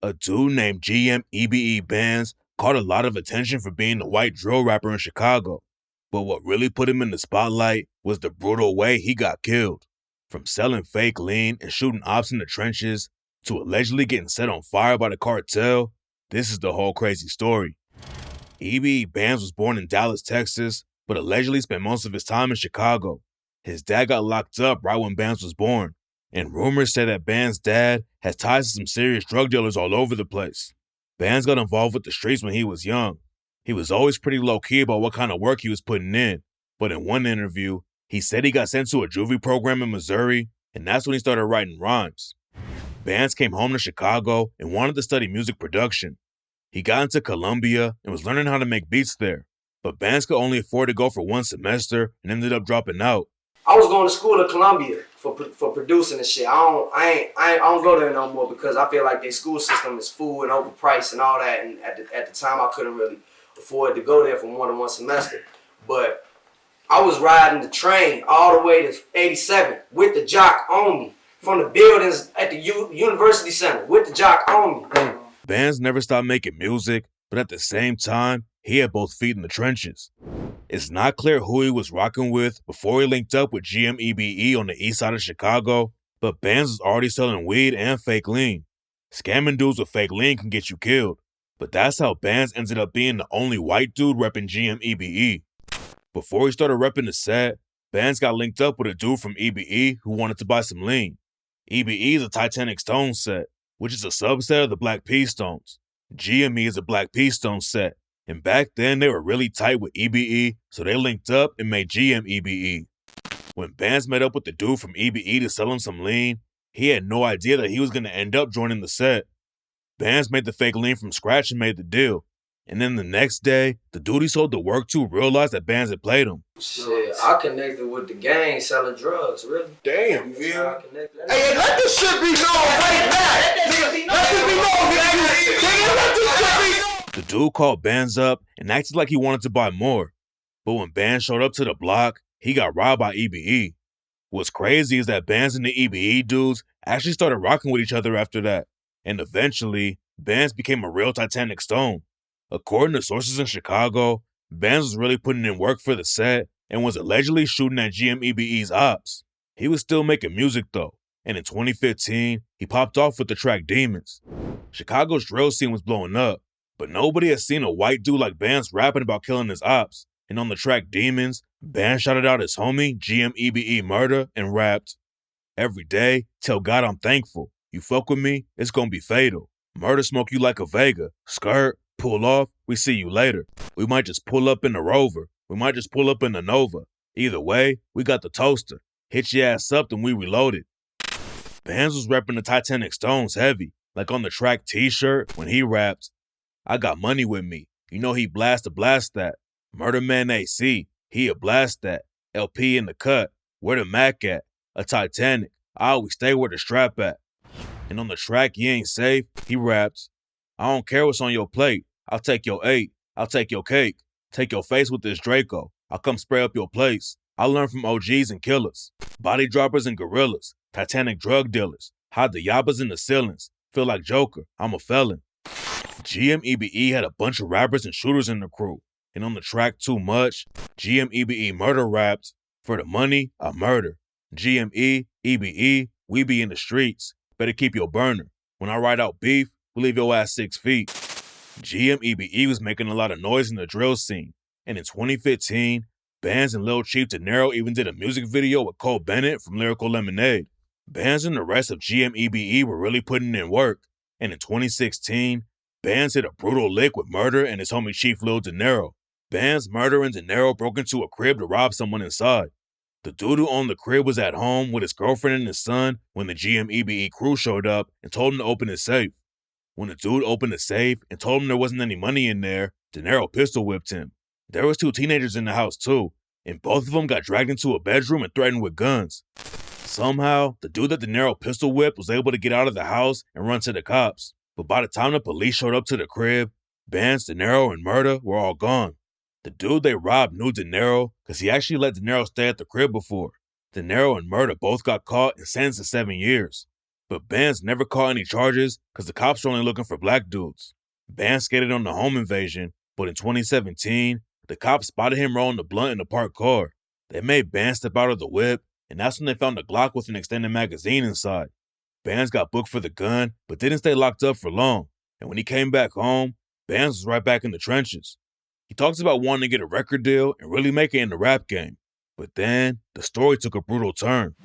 A dude named GMEBE Bandz caught a lot of attention for being the white drill rapper in Chicago. But what really put him in the spotlight was the brutal way he got killed. From selling fake lean and shooting Opps in the trenches to allegedly getting set on fire by the cartel, this is the whole crazy story. EBE Bandz was born in Dallas, Texas, but allegedly spent most of his time in Chicago. His dad got locked up right when Bandz was born, and rumors say that Bandz' dad has ties to some serious drug dealers all over the place. Bandz got involved with the streets when he was young. He was always pretty low-key about what kind of work he was putting in, but in one interview, he said he got sent to a juvie program in Missouri, and that's when he started writing rhymes. Bandz came home to Chicago and wanted to study music production. He got into Columbia and was learning how to make beats there, but Bandz could only afford to go for one semester and ended up dropping out. I was going to school at Columbia for producing and shit. I don't go there no more because I feel like their school system is full and overpriced and all that. And at the time, I couldn't really afford to go there for more than one semester. But I was riding the train all the way to 87 with the jock on me from the buildings at the University Center with the jock on me. Bandz never stopped making music, but at the same time, he had both feet in the trenches. It's not clear who he was rocking with before he linked up with GMEBE on the east side of Chicago, but Bandz was already selling weed and fake lean. Scamming dudes with fake lean can get you killed, but that's how Bandz ended up being the only white dude repping GMEBE. Before he started repping the set, Bandz got linked up with a dude from EBE who wanted to buy some lean. EBE is a Titanic Stone set, which is a subset of the Black Pea Stones. GME is a Black Pea Stone set, and back then they were really tight with EBE, so they linked up and made GMEBE. When Bandz met up with the dude from EBE to sell him some lean, he had no idea that he was going to end up joining the set. Bandz made the fake lean from scratch and made the deal. And then the next day, the dude he sold the work to realized that Bandz had played him. Shit, I connected with the gang selling drugs, really. Damn, you feel? Hey, let this shit be known right now. Let this be known, nigga. Let this shit be known. The dude called Bandz up and acted like he wanted to buy more. But when Bandz showed up to the block, he got robbed by EBE. What's crazy is that Bandz and the EBE dudes actually started rocking with each other after that. And eventually, Bandz became a real Titanic Stone. According to sources in Chicago, Bandz was really putting in work for the set and was allegedly shooting at GMEBE's Opps. He was still making music though, and in 2015, he popped off with the track Demons. Chicago's drill scene was blowing up, but nobody had seen a white dude like Bandz rapping about killing his Opps, and on the track Demons, Bandz shouted out his homie GMEBE Murder and rapped, "Every day, tell God I'm thankful. You fuck with me, it's gonna be fatal. Murder smoke you like a Vega. Skirt, pull off, we see you later. We might just pull up in the Rover. We might just pull up in the Nova. Either way, we got the toaster. Hit your ass up, then we reloaded." Bandz was repping the Titanic Stones heavy, like on the track T-shirt when he rapped, "I got money with me. You know he blast that. Murder Man AC, he a blast that. LP in the cut, where the Mac at? A Titanic, I always stay where the strap at." And on the track You Ain't Safe, he raps, "I don't care what's on your plate. I'll take your 8. I'll take your cake. Take your face with this Draco. I'll come spray up your place. I'll learn from OGs and killers. Body droppers and gorillas. Titanic drug dealers. Hide the yabbas in the ceilings. Feel like Joker. I'm a felon." GMEBE had a bunch of rappers and shooters in the crew. And on the track Too Much, GMEBE Murder rapped, "For the money, I murder. GME, EBE, we be in the streets. Better keep your burner. When I ride out beef, we leave your ass 6 feet." GMEBE was making a lot of noise in the drill scene, and in 2015, Bandz and Lil Chief De Niro even did a music video with Cole Bennett from Lyrical Lemonade. Bandz and the rest of GMEBE were really putting in work, and in 2016, Bandz hit a brutal lick with Murder and his homie Chief Lil De Niro. Bandz, Murder, and De Niro broke into a crib to rob someone inside. The dude who owned the crib was at home with his girlfriend and his son when the GMEBE crew showed up and told him to open his safe. When the dude opened the safe and told him there wasn't any money in there, De Niro pistol whipped him. There was 2 teenagers in the house too, and both of them got dragged into a bedroom and threatened with guns. Somehow, the dude that De Niro pistol whipped was able to get out of the house and run to the cops. But by the time the police showed up to the crib, Bandz, De Niro, and Murder were all gone. The dude they robbed knew De Niro because he actually let De Niro stay at the crib before. De Niro and Murder both got caught and sentenced to 7 years. But Bandz never caught any charges because the cops were only looking for black dudes. Bandz skated on the home invasion, but in 2017, the cops spotted him rolling the blunt in a parked car. They made Bandz step out of the whip, and that's when they found a Glock with an extended magazine inside. Bandz got booked for the gun, but didn't stay locked up for long. And when he came back home, Bandz was right back in the trenches. He talks about wanting to get a record deal and really make it in the rap game. But then, the story took a brutal turn.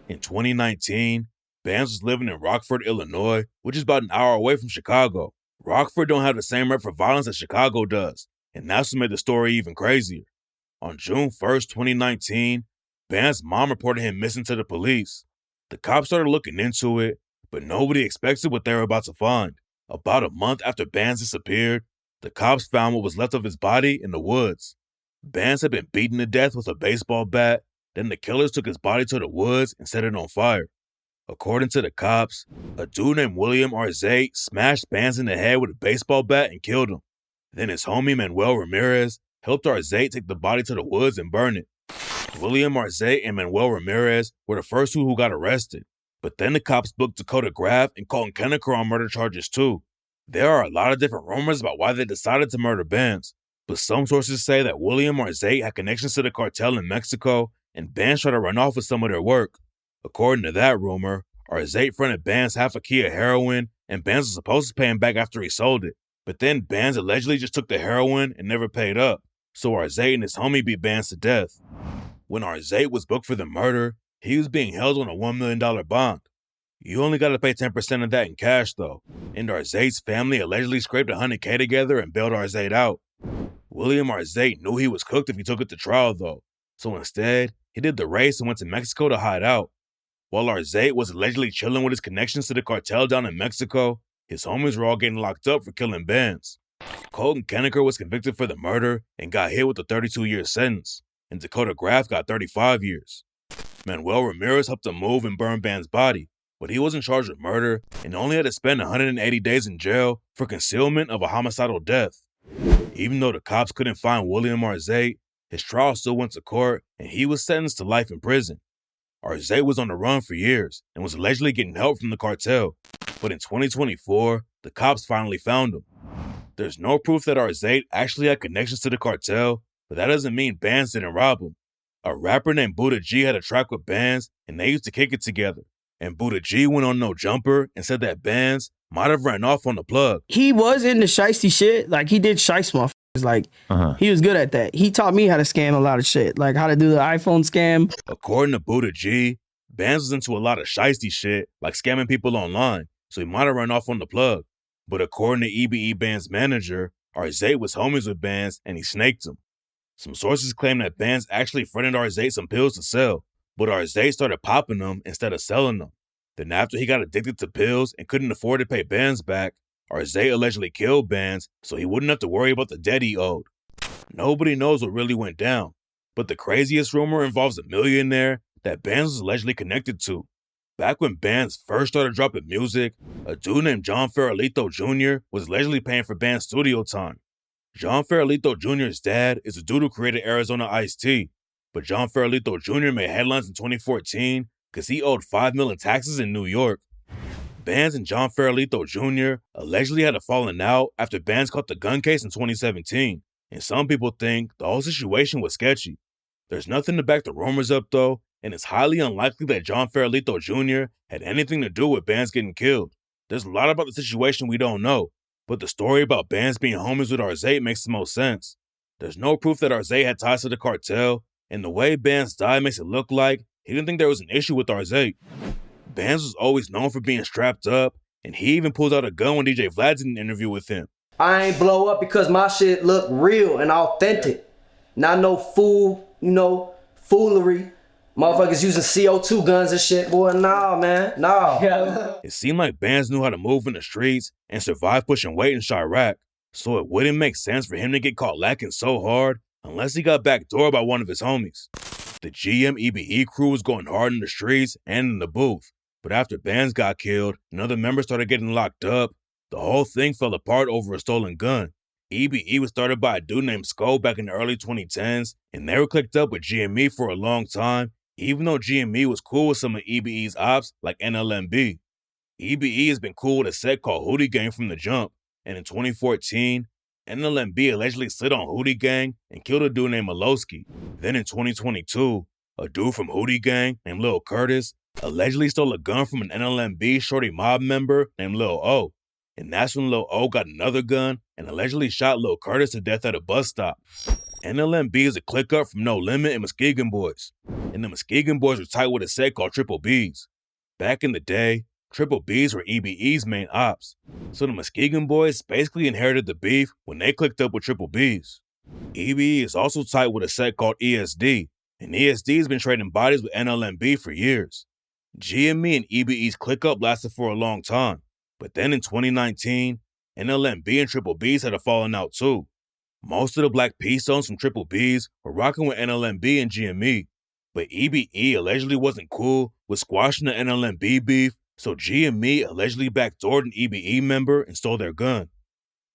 In 2019, Bandz was living in Rockford, Illinois, which is about an hour away from Chicago. Rockford don't have the same rep for violence as Chicago does, and that's what made the story even crazier. On June 1st, 2019, Bandz's mom reported him missing to the police. The cops started looking into it, but nobody expected what they were about to find. About a month after Bandz disappeared, the cops found what was left of his body in the woods. Bandz had been beaten to death with a baseball bat, then the killers took his body to the woods and set it on fire. According to the cops, a dude named William Arzate smashed Bandz in the head with a baseball bat and killed him. Then his homie Manuel Ramirez helped Arzate take the body to the woods and burn it. William Arzate and Manuel Ramirez were the first two who got arrested, but then the cops booked Dakota Graff and Colton Kennecker on murder charges too. There are a lot of different rumors about why they decided to murder Bandz, but some sources say that William Arzate had connections to the cartel in Mexico and Bandz tried to run off with some of their work. According to that rumor, Arzate fronted Bandz half a key of heroin and Bandz was supposed to pay him back after he sold it. But then Bandz allegedly just took the heroin and never paid up, so Arzate and his homie beat Bandz to death. When Arzate was booked for the murder, he was being held on a $1 million bond. You only gotta pay 10% of that in cash though, and Arzate's family allegedly scraped $100K together and bailed Arzate out. William Arzate knew he was cooked if he took it to trial though, so instead, he did the race and went to Mexico to hide out. While Arzate was allegedly chilling with his connections to the cartel down in Mexico, his homies were all getting locked up for killing Bandz. Colton Kennecker was convicted for the murder and got hit with a 32-year sentence, and Dakota Graff got 35 years. Manuel Ramirez helped him move and burn Bandz' body, but he wasn't charged with murder and only had to spend 180 days in jail for concealment of a homicidal death. Even though the cops couldn't find William Arzate, his trial still went to court and he was sentenced to life in prison. Arzate was on the run for years and was allegedly getting help from the cartel, but in 2024, the cops finally found him. There's no proof that Arzate actually had connections to the cartel, but that doesn't mean Bandz didn't rob him. A rapper named Buddha G had a track with Bandz and they used to kick it together. And Buddha G went on No Jumper and said that Bandz might have ran off on the plug. He was into shiesty shit. Like, he did shiest motherfuckers. Like, he was good at that. He taught me how to scam a lot of shit. Like, how to do the iPhone scam. According to Buddha G, Bandz was into a lot of shiesty shit, like scamming people online, so he might have run off on the plug. But according to EBE Bandz manager, Arzate was homies with Bandz and he snaked him. Some sources claim that Bandz actually fronted Arzate some pills to sell, but Arzate started popping them instead of selling them. Then after he got addicted to pills and couldn't afford to pay Bandz back, Arzate allegedly killed Bandz so he wouldn't have to worry about the debt he owed. Nobody knows what really went down, but the craziest rumor involves a millionaire that Bandz was allegedly connected to. Back when Bandz first started dropping music, a dude named John Farolito Jr. was allegedly paying for Bandz studio time. John Farolito Jr.'s dad is a dude who created Arizona Ice-T, but John Farolito Jr. made headlines in 2014 because he owed $5 million in taxes in New York. Bandz and John Farolito Jr. allegedly had a falling out after Bandz caught the gun case in 2017, and some people think the whole situation was sketchy. There's nothing to back the rumors up though, and it's highly unlikely that John Farolito Jr. had anything to do with Bandz getting killed. There's a lot about the situation we don't know, but the story about Bandz being homies with Arzate makes the most sense. There's no proof that Arzate had ties to the cartel, and the way Bandz died makes it look like he didn't think there was an issue with Arzate. Bandz was always known for being strapped up, and he even pulled out a gun when DJ Vlad did an interview with him. I ain't blow up because my shit look real and authentic. Not no foolery. Motherfuckers using CO2 guns and shit, boy. Nah, man. Nah. Yeah. It seemed like Bandz knew how to move in the streets and survive pushing weight in Chirac, so it wouldn't make sense for him to get caught lacking so hard unless he got backdoored by one of his homies. The GMEBE crew was going hard in the streets and in the booth, but after Bandz got killed and other members started getting locked up, the whole thing fell apart over a stolen gun. EBE was started by a dude named Skull back in the early 2010s, and they were clicked up with GME for a long time, even though GME was cool with some of EBE's ops like NLMB. EBE has been cool with a set called Hootie Gang from the jump, and in 2014, NLMB allegedly slid on Hootie Gang and killed a dude named Malowski. Then in 2022, a dude from Hootie Gang named Lil Curtis allegedly stole a gun from an NLMB shorty mob member named Lil O. And that's when Lil O got another gun and allegedly shot Lil Curtis to death at a bus stop. NLMB is a click up from No Limit and Muskegon Boys. And the Muskegon Boys were tight with a set called Triple B's. Back in the day, Triple B's were EBE's main ops. So the Muskegon Boys basically inherited the beef when they clicked up with Triple B's. EBE is also tight with a set called ESD, and ESD has been trading bodies with NLMB for years. GME and EBE's click up lasted for a long time, but then in 2019, NLMB and Triple B's had a falling out too. Most of the Black P-Stones from Triple B's were rocking with NLMB and GME, but EBE allegedly wasn't cool with squashing the NLMB beef, so GME allegedly backdoored an EBE member and stole their gun.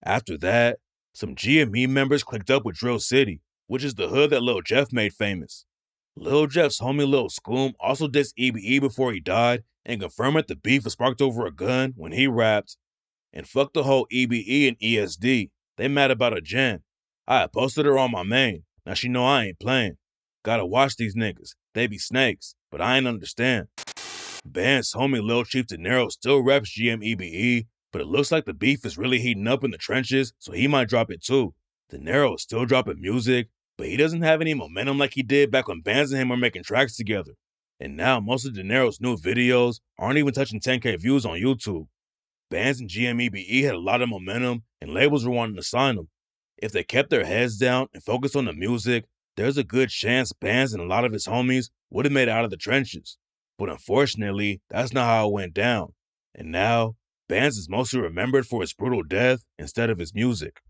After that, some GME members clicked up with Drill City, which is the hood that Lil Jeff made famous. Lil Jeff's homie Lil Scoom also dissed EBE before he died and confirmed that the beef was sparked over a gun when he rapped, "And fuck the whole EBE and ESD, they mad about a Jen. I had posted her on my main, now she know I ain't playing. Gotta watch these niggas, they be snakes, but I ain't understand." Bandz homie Lil Chief De Niro still reps GMEBE, but it looks like the beef is really heating up in the trenches, so he might drop it too. De Niro is still dropping music, but he doesn't have any momentum like he did back when Bandz and him were making tracks together. And now most of De Niro's new videos aren't even touching 10K views on YouTube. Bandz and GMEBE had a lot of momentum, and labels were wanting to sign them. If they kept their heads down and focused on the music, there's a good chance Bandz and a lot of his homies would have made it out of the trenches. But unfortunately, that's not how it went down. And now, Bandz is mostly remembered for his brutal death instead of his music.